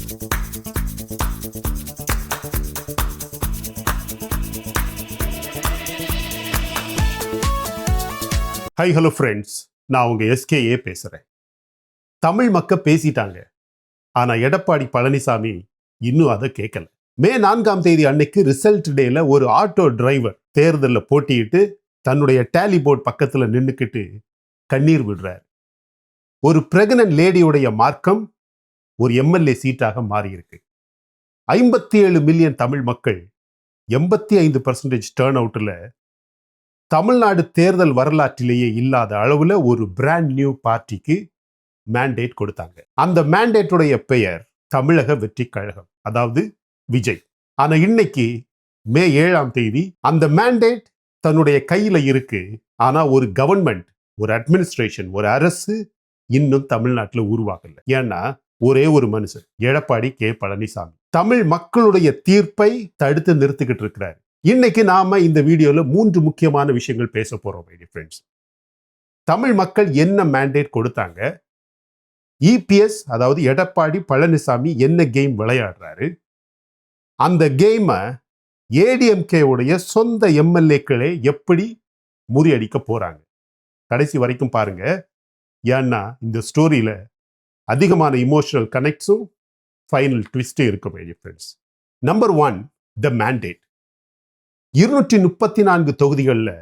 High hello friends, நான் உங்க SKA பேசுறேன். தமிழ் மக்கள் பேசிட்டாங்க, ஆனா எடப்பாடி பழனிசாமி இன்னும் அதை கேட்கல. மே 4ஆம் தேதி அன்னைக்கு ரிசல்ட் டேல ஒரு ஆட்டோ டிரைவர் தேர்தலில் போட்டியிட்டு தன்னுடைய டேலி போர்ட் பக்கத்துல நின்னுக்கிட்டு கண்ணீர் விடுறார். ஒரு பிரெக்னன்ட் லேடியுடைய மார்க்கம் ஒரு எம்எல்ஏ சீட்டாக மாறியிருக்கு. 57 மில்லியன் தமிழ் மக்கள் 85% டேர்ன் அவுட்ல தமிழ்நாடு தேர்தல் வரலாற்றிலேயே இல்லாத அளவுல ஒரு பிராண்ட் நியூ பார்ட்டிக்கு மேண்டேட் கொடுத்தாங்க. அந்த மேண்டேட்டுடைய பெயர் தமிழக வெற்றி கழகம், அதாவது விஜய். ஆனா இன்னைக்கு மே 7ஆம் தேதி அந்த மேண்டேட் தன்னுடைய கையில இருக்கு. ஆனா ஒரு கவர்மெண்ட், ஒரு அட்மினிஸ்ட்ரேஷன், ஒரு அரசு இன்னும் தமிழ்நாட்டில் உருவாகல. ஏன்னா ஒரே ஒரு மனுஷன், எடப்பாடி கே பழனிசாமி தமிழ் மக்களுடைய தீர்ப்பை தடுத்து நிறுத்திக்கிட்டு இருக்கிறார். இன்னைக்கு நாம இந்த வீடியோல 3 முக்கியமான விஷயங்கள் பேச போறோம். ஃப்ரெண்ட்ஸ், தமிழ் மக்கள் என்ன மேண்டேட் கொடுத்தாங்க, இபிஎஸ் அதாவது எடப்பாடி பழனிசாமி என்ன கேம் விளையாடுறாரு, அந்த கேமை ஏடிஎம்கே உடைய சொந்த எம்எல்ஏக்களே எப்படி முறியடிக்க போறாங்க. கடைசி வரைக்கும் பாருங்க. ஏன்னா இந்த ஸ்டோரியில அதிகமான இமோஷனல் கனெக்ட்ஸும் ஃபைனல் ட்விஸ்டும் இருக்கும். ஃப்ரெண்ட்ஸ், நம்பர் 1, த மேண்டேட். 234 தொகுதிகளில்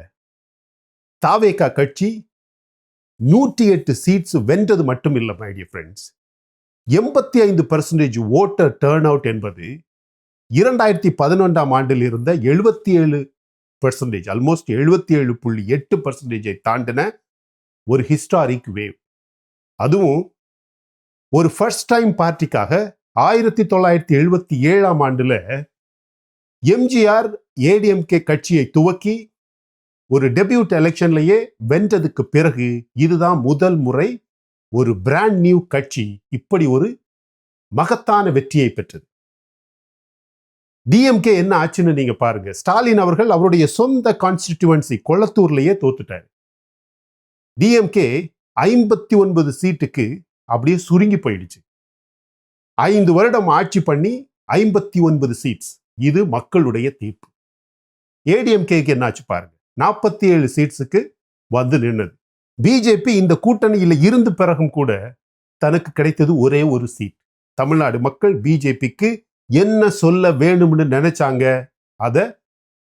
தாவேகா கட்சி 108 சீட்ஸ் வென்றது மட்டும் இல்லை. My dear friends, 85% voter turn out என்பது 2011ஆம் ஆண்டில் இருந்த 77%, ஆல்மோஸ்ட் 77.8% தாண்டின ஒரு ஹிஸ்டாரிக் வேவ். அதுவும் ஒரு ஃபர்ஸ்ட் டைம் பார்ட்டிக்காக 1977ஆம் ஆண்டுல எம்ஜிஆர் ஏடிஎம்கே கட்சியை துவக்கி ஒரு டெபியூட் எலெக்ஷன்லயே வென்றதுக்கு பிறகு இதுதான் முதல் முறை ஒரு பிராண்ட் நியூ கட்சி இப்படி ஒரு மகத்தான வெற்றியை பெற்றது. டிஎம்கே என்ன ஆச்சுன்னு நீங்க பாருங்க. ஸ்டாலின் அவர்கள் அவருடைய சொந்த கான்ஸ்டிடியூவன்சி கொளத்தூர்லயே தோத்துட்டார். டிஎம்கே 59 சீட்டுக்கு அப்படியே சுருங்கி போயிடுச்சு. 5 வருடம் ஆட்சி பண்ணி 59 சீட்ஸ். இது மக்களுடைய தீர்ப்பு. ஏடிஎம்கேக்கு என்னாச்சு பாருங்க, 47 சீட்ஸுக்கு வந்து நின்னது. பிஜேபி இந்த கூட்டணியில் இருந்து பிறகும் கூட தனக்கு கிடைத்தது ஒரே ஒரு சீட். தமிழ்நாடு மக்கள் பிஜேபிக்கு என்ன சொல்ல வேணும்னு நினைச்சாங்க அதை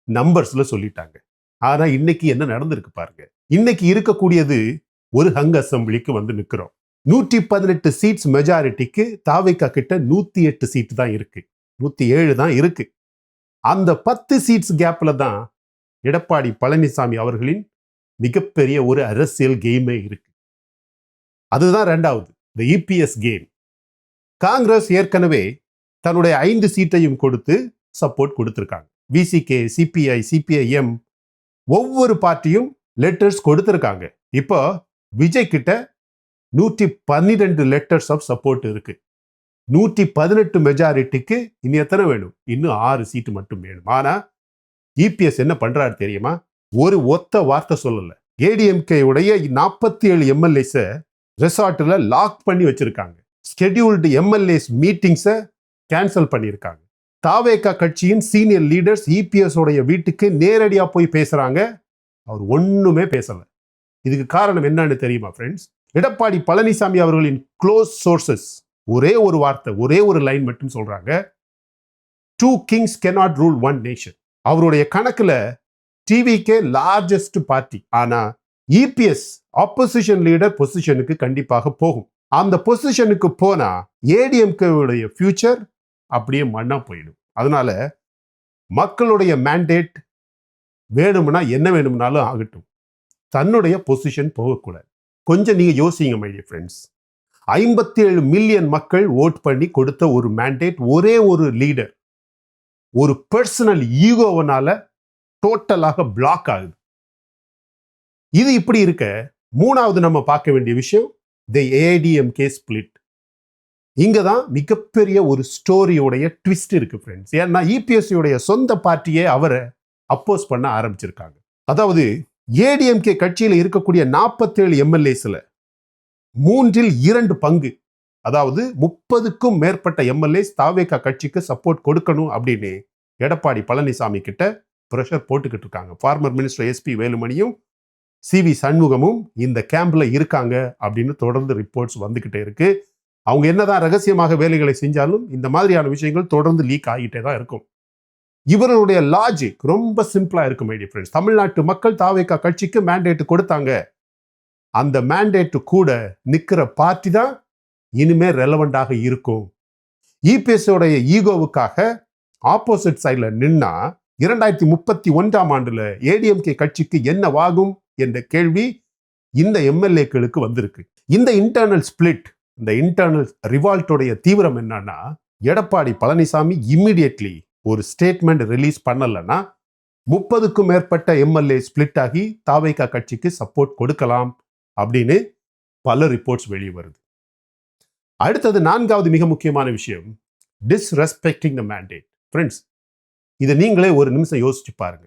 நம்பர்ஸ்ல சொல்லிட்டாங்க. ஆனா இன்னைக்கு என்ன நடந்திருக்கு பாருங்க. இன்னைக்கு இருக்கக்கூடியது ஒரு ஹங் அசம்பிளிக்கு வந்து நிற்கிறோம். 118 சீட்ஸ் மெஜாரிட்டிக்கு தாவேகா கிட்ட 108 சீட் தான் இருக்கு, 107 தான் இருக்கு. அந்த 10 சீட்ஸ் கேப்ல தான் எடப்பாடி பழனிசாமி அவர்களின் மிகப்பெரிய ஒரு அரசியல் கேமே இருக்கு. அதுதான் ரெண்டாவது, தி இபிஎஸ் கேம். காங்கிரஸ் ஏற்கனவே தன்னுடைய 5 சீட்டையும் கொடுத்து சப்போர்ட் கொடுத்திருக்காங்க. விசிகே, சிபிஐ, சிபிஐஎம் ஒவ்வொரு பார்ட்டியும் லெட்டர்ஸ் கொடுத்திருக்காங்க. இப்போ விஜய் கிட்ட 112 லெட்டர்ஸ் ஆஃப் சப்போர்ட் இருக்கு. 118 மெஜாரிட்டிக்கு இனி எத்தனை வேணும்? இன்னும் 6 சீட்டு மட்டும் வேணும். ஆனா இபிஎஸ் என்ன பண்றாரு தெரியுமா? ஒரு ஒத்த வார்த்தை சொல்லல. ஏடிஎம்கே உடைய 47 எம்எல்ஏஸை ரெசார்ட்ல லாக் பண்ணி வச்சிருக்காங்க. ஸ்கெடியூல்டு எம்எல்ஏஸ் மீட்டிங்ஸை கேன்சல் பண்ணியிருக்காங்க. தாவேகா கட்சியின் சீனியர் லீடர்ஸ் இபிஎஸ் உடைய வீட்டுக்கு நேரடியா போய் பேசுறாங்க. அவர் ஒண்ணுமே பேசல. இதுக்கு காரணம் என்னன்னு தெரியுமா ஃப்ரெண்ட்ஸ்? எடப்பாடி பழனிசாமி அவர்களின் க்ளோஸ் சோர்சஸ் ஒரே ஒரு வார்த்தை, ஒரே ஒரு லைன் மட்டும் சொல்றாங்க, 2 kings cannot rule 1 nation. அவருடைய கணக்குல டிவிகே லார்ஜஸ்ட் பார்ட்டி. ஆனா இபிஎஸ் ஆப்போசிஷன் லீடர் பொசிஷனுக்கு கண்டிப்பாக போகும். அந்த பொசிஷனுக்கு போனா ஏடிஎம்கே உடைய ஃபியூச்சர் அப்படியே மண்ணா போயிடும். அதனால மக்களுடைய மேண்டேட் வேணும்னா என்ன வேணும்னாலும் ஆகட்டும், தன்னுடைய பொசிஷன் போகக்கூடாது. கொஞ்சம் நீங்க யோசிங்க மை டியர் ஃப்ரெண்ட்ஸ். 57 மில்லியன் மக்கள் ஓட் பண்ணி கொடுத்த ஒரு மேண்டேட், ஒரே ஒரு லீடர் ஒரு பர்சனல் ஈகோவனால டோட்டலாக பிளாக் ஆகுது. இது இப்படி இருக்க, மூணாவது நம்ம பார்க்க வேண்டிய விஷயம் தி ஏடிஎம்கே ஸ்பிளிட். இங்கதான் மிகப்பெரிய ஒரு ஸ்டோரியோடைய ட்விஸ்ட் இருக்கு ஃப்ரெண்ட்ஸ். ஏன்னா இபிஎஸ் உடைய சொந்த பார்ட்டியே அவரை அப்போஸ் பண்ண ஆரம்பிச்சிருக்காங்க. அதாவது ஏடிஎம்கே கட்சியில் இருக்கக்கூடிய 47 எம்எல்ஏஸ்ல 3/2 பங்கு அதாவது 30க்கும் மேற்பட்ட எம்எல்ஏஸ் தாவேகா கட்சிக்கு சப்போர்ட் கொடுக்கணும் அப்படின்னு எடப்பாடி பழனிசாமி கிட்ட பிரஷர் போட்டுக்கிட்டு இருக்காங்க. ஃபார்மர் மினிஸ்டர் எஸ்பி வேலுமணியும் சிவி சண்முகமும் இந்த கேம்ப்ல இருக்காங்க அப்படின்னு தொடர்ந்து ரிப்போர்ட்ஸ் வந்துகிட்டே இருக்கு. அவங்க என்னதான் ரகசியமாக வேலைகளை செஞ்சாலும் இந்த மாதிரியான விஷயங்கள் தொடர்ந்து லீக் ஆகிட்டே தான் இருக்கும். இவர்களுடைய லாஜிக் ரொம்ப சிம்பிளா இருக்கும் மை டியர் ஃப்ரெண்ட்ஸ். தமிழ்நாட்டு மக்கள் தாவேகா கட்சிக்கு மேண்டேட் கொடுத்தாங்க. அந்த மேண்டேட் கூட நிக்கிற பார்ட்டி தான் இனிமே ரெலவெண்டாக இருக்கும். இபிஎஸ்ஓடைய ஈகோவுக்காக ஆப்போசிட் சைட்ல நின்னா 2031 ஏடிஎம்கே கட்சிக்கு என்னவாகும் என்ற கேள்வி இந்த எம்எல்ஏக்களுக்கு வந்திருக்கு. இந்த இன்டர்னல் ஸ்பிளிட், இந்த இன்டர்னல் ரிவால்ட்டோடைய தீவிரம் என்னன்னா, எடப்பாடி பழனிசாமி இம்மிடியட்லி ஒரு ஸ்டேட்மெண்ட் ரிலீஸ் பண்ணலன்னா 30க்கும் மேற்பட்ட எம்எல்ஏ ஸ்பிளிட் ஆகி தாவேகா கட்சிக்கு சப்போர்ட் கொடுக்கலாம் அப்படின்னு பல ரிப்போர்ட்ஸ் வெளியே வருது. அடுத்தது 4வது மிக முக்கியமான விஷயம், டிஸ்ரெஸ்பெக்டிங் த மேண்டேட். ஃப்ரெண்ட்ஸ், இதை நீங்களே ஒரு நிமிஷம் யோசிச்சு பாருங்க.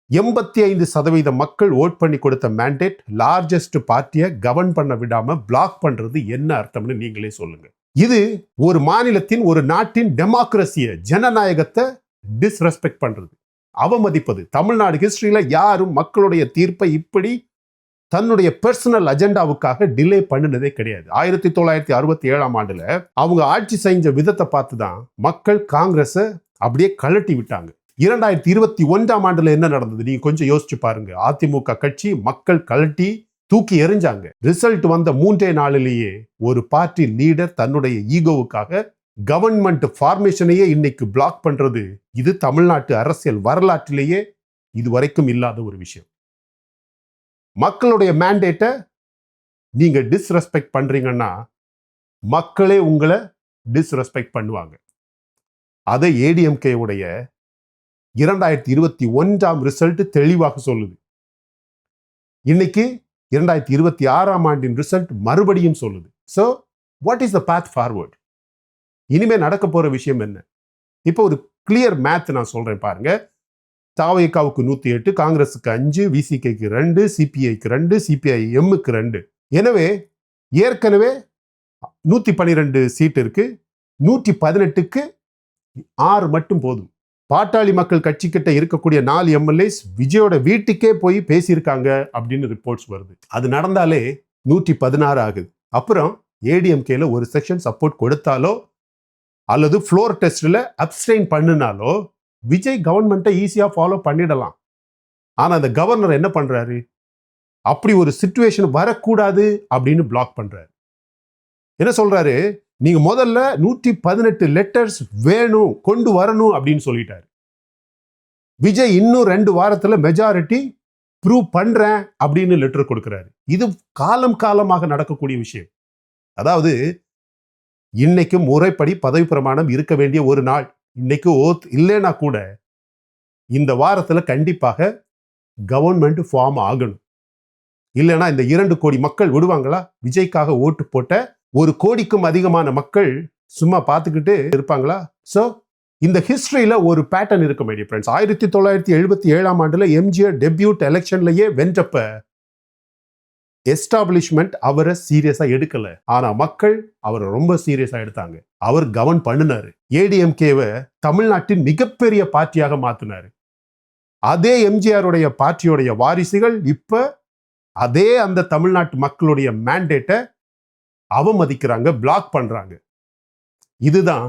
85% மக்கள் ஓட் பண்ணி கொடுத்த மேண்டேட் லார்ஜஸ்ட் பார்ட்டியை கவர்ன் பண்ண விடாம பிளாக் பண்றது என்ன அர்த்தம்னு நீங்களே சொல்லுங்க. இது ஒரு மாநிலத்தின், ஒரு நாட்டின் டெமோக்ரஸியை, ஜனநாயகத்தை டிஸ்ரெஸ்பெக்ட் பண்றது, அவமதிப்பது. தமிழ்நாடு ஹிஸ்டரியில யாரும் மக்களுடைய தீர்ப்பை இப்படி தன்னுடைய பர்சனல் அஜெண்டாவுக்காக டிலே பண்ணினதே கிடையாது. 1967 அவங்க ஆட்சி செஞ்ச விதத்தை பார்த்து தான் மக்கள் காங்கிரஸை அப்படியே கழட்டி விட்டாங்க. 2021 என்ன நடந்தது நீங்க கொஞ்சம் யோசிச்சு பாருங்க. அதிமுக கட்சி மக்கள் கழட்டி தூக்கி எறிஞ்சாங்க. ரிசல்ட் வந்த 3 நாளிலேயே ஒரு பார்ட்டி லீடர் தன்னுடைய ஈகோவுக்காக கவர்மெண்ட் ஃபார்மேஷனையே இன்னைக்கு பிளாக் பண்றது, இது தமிழ்நாட்டு அரசியல் வரலாற்றிலேயே இதுவரைக்கும் இல்லாத ஒரு விஷயம். மக்களுடைய மேண்டேட்டை நீங்க டிஸ்ரெஸ்பெக்ட் பண்றீங்கன்னா மக்களே உங்களை டிஸ்ரெஸ்பெக்ட் பண்ணுவாங்க. அதை ஏடிஎம்கே உடைய 2021 ரிசல்ட் தெளிவாக சொல்லுது. இன்னைக்கு 2026 ரிசல்ட் மறுபடியும் சொல்லுது. So what is the path forward? இனிமே நடக்க போற விஷயம் என்ன? இப்போ ஒரு கிளியர் மேத் நான் சொல்றேன் பாருங்க. தாவேகாவுக்கு 108, காங்கிரஸுக்கு 5, விசிகேக்கு 2, சிபிஐக்கு 2, சிபிஐ எம்முக்கு 2. எனவே ஏற்கனவே 112 சீட் இருக்கு. 118க்கு 6 மட்டும் போதும். பாட்டாளி மக்கள் கட்சி கிட்ட இருக்கக்கூடிய 4 எம்எல்ஏஸ் விஜயோட வீட்டுக்கே போய் பேசியிருக்காங்க அப்படின்னு ரிப்போர்ட்ஸ் வருது. அது நடந்தாலே 116 ஆகுது. அப்புறம் ஏடிஎம்கேல ஒரு செக்ஷன் சப்போர்ட் கொடுத்தாலோ அல்லது ஃப்ளோர் டெஸ்ட்ல அப்ஸ்டெயின் பண்ணினாலோ விஜய் கவர்மெண்ட்டை ஈஸியா ஃபாலோ பண்ணிடலாம். ஆனா அந்த கவர்னர் என்ன பண்றாரு? அப்படி ஒரு சிச்சுவேஷன் வரக்கூடாது அப்படின்னு பிளாக் பண்றாரு. என்ன சொல்றாரு? நீங்க முதல்ல 118 லெட்டர்ஸ் வேணும், கொண்டு வரணும் அப்படின்னு சொல்லிட்டாரு. விஜய் இன்னும் 2 வாரத்துல மெஜாரிட்டி ப்ரூவ் பண்றேன் அப்படின்னு லெட்டர் கொடுக்கிறாரு. இது காலமாக நடக்கக்கூடிய விஷயம். அதாவது இன்னைக்கு முறைப்படி பதவி பிரமாணம் இருக்க வேண்டிய ஒரு நாள். இன்னைக்கு ஓத் இல்லைன்னா கூட இந்த வாரத்துல கண்டிப்பாக கவர்மெண்ட் ஃபார்ம் ஆகணும். இல்லைன்னா இந்த 2 கோடி மக்கள் விடுவாங்களா? விஜய்க்காக ஓட்டு போட்ட 1 கோடிக்கும் அதிகமான மக்கள் சும்மா பார்த்துக்கிட்டு இருப்பாங்களா? ஸோ இந்த ஹிஸ்டரியில ஒரு பேட்டர்ன் இருக்கு my dear friends. 1977 MGR debut எலெக்ஷன்லயே வென்றப்ப எஸ்டாப்ளிஷ்மெண்ட் அவரை சீரியஸா எடுக்கல. ஆனா மக்கள் அவரை ரொம்ப சீரியஸா எடுத்தாங்க. அவர் கவர்ன் பண்ணினாரு. ஏடிஎம்கேவை தமிழ்நாட்டின் மிகப்பெரிய பார்ட்டியாக மாத்தினாரு. அதே எம்ஜிஆருடைய பார்ட்டியோடைய வாரிசுகள் இப்ப அதே அந்த தமிழ்நாட்டு மக்களுடைய மேண்டேட்டை அவமதிக்கிறாங்க, பிளாக் பண்றாங்க. இதுதான்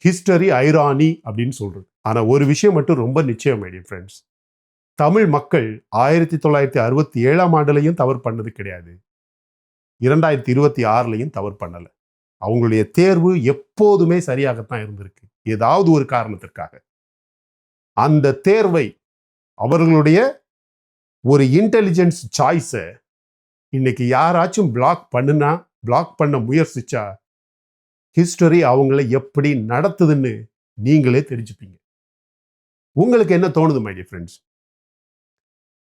ஹிஸ்டரி ஐரானி அப்படின்னு சொல்றது. ஆனா ஒரு விஷயம் மட்டும் ரொம்ப நிச்சயம் மை டியர் ஃப்ரெண்ட்ஸ். தமிழ் மக்கள் 1967 தவறு பண்ணது கிடையாது. 2026 தவறு பண்ணல. அவங்களுடைய தேர்வு எப்போதுமே சரியாகத்தான் இருந்திருக்கு, ஏதாவது ஒரு காரணத்திற்காக. அந்த தேர்வை, அவர்களுடைய ஒரு இன்டெலிஜென்ஸ் சாய்ஸை இன்னைக்கு யாராச்சும் பிளாக் பண்ண முயற்சிச்சா ஹிஸ்டரி அவங்கள எப்படி நடத்துதுன்னு நீங்களே தெரிஞ்சுப்பீங்க. உங்களுக்கு என்ன தோணுது my dear friends?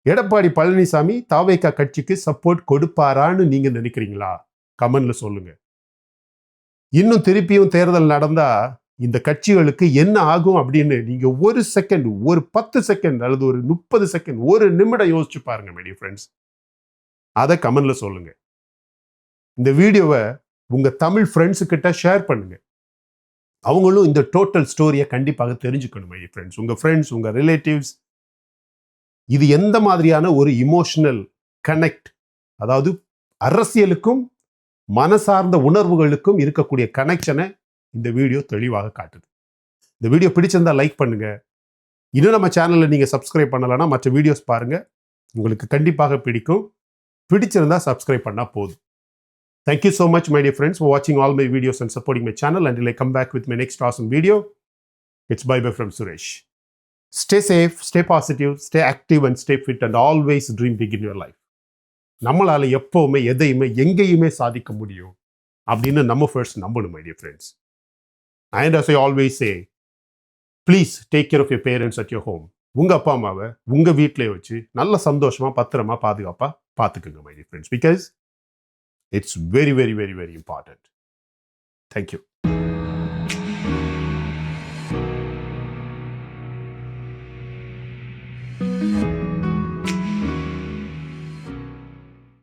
Edappadi Palaniswami Thaveka கட்சிக்கு சப்போர்ட் கொடுப்பாரான்னு நீங்க நினைக்கிறீங்களா? கமெண்ட்ல சொல்லுங்க. இன்னும் திருப்பியும் தேர்தல் நடந்தா இந்த கட்சிகளுக்கு என்ன ஆகும் அப்படின்னு நீங்க ஒரு செகண்ட், ஒரு 10 செகண்ட் அல்லது ஒரு 30 செகண்ட், ஒரு நிமிடம் யோசிச்சு பாருங்க மை டியர் ஃப்ரெண்ட்ஸ். அதை கமெண்ட்ல சொல்லுங்க. இந்த வீடியோவை உங்க தமிழ் ஃப்ரெண்ட்ஸு கிட்ட ஷேர் பண்ணுங்க. அவங்களும் இந்த டோட்டல் ஸ்டோரியை கண்டிப்பாக தெரிஞ்சுக்கணும் மை ஃப்ரெண்ட்ஸ். உங்க ஃப்ரெண்ட்ஸ், உங்க ரிலேட்டிவ்ஸ், இது எந்த மாதிரியான ஒரு இமோஷனல் கனெக்ட், அதாவது அரசியலுக்கும் மனசார்ந்த உணர்வுகளுக்கும் இருக்கக்கூடிய கனெக்ஷனை இந்த வீடியோ தெளிவாக காட்டுது. இந்த வீடியோ பிடிச்சிருந்தா லைக் பண்ணுங்க. இன்னும் நம்ம சேனலில் நீங்கள் சப்ஸ்கிரைப் பண்ணலைன்னா மற்ற வீடியோஸ் பாருங்க, உங்களுக்கு கண்டிப்பாக பிடிக்கும். பிடிச்சிருந்தா சப்ஸ்கிரைப் பண்ணால் போதும். Thank you so much, my dear friends, for watching all my videos and supporting my channel. Until I come back with my next awesome video, it's bye-bye from Suresh. Stay safe, stay positive, stay active and stay fit and always dream big in your life. நம்மளால எப்பவுமே எதையுமே எங்கேயுமே சாதிக்க முடியும் அப்படின்னு நம்ம first நம்பணும் my dear friends. And as I always say, please take care of your parents at your home. உங்க அப்பா அம்மாவை உங்க வீட்டிலே வச்சு நல்ல சந்தோஷமா பத்திரமா பாதுகாப்பா பார்த்துக்குங்க my dear friends, because it's very, very, very, very important. Thank you.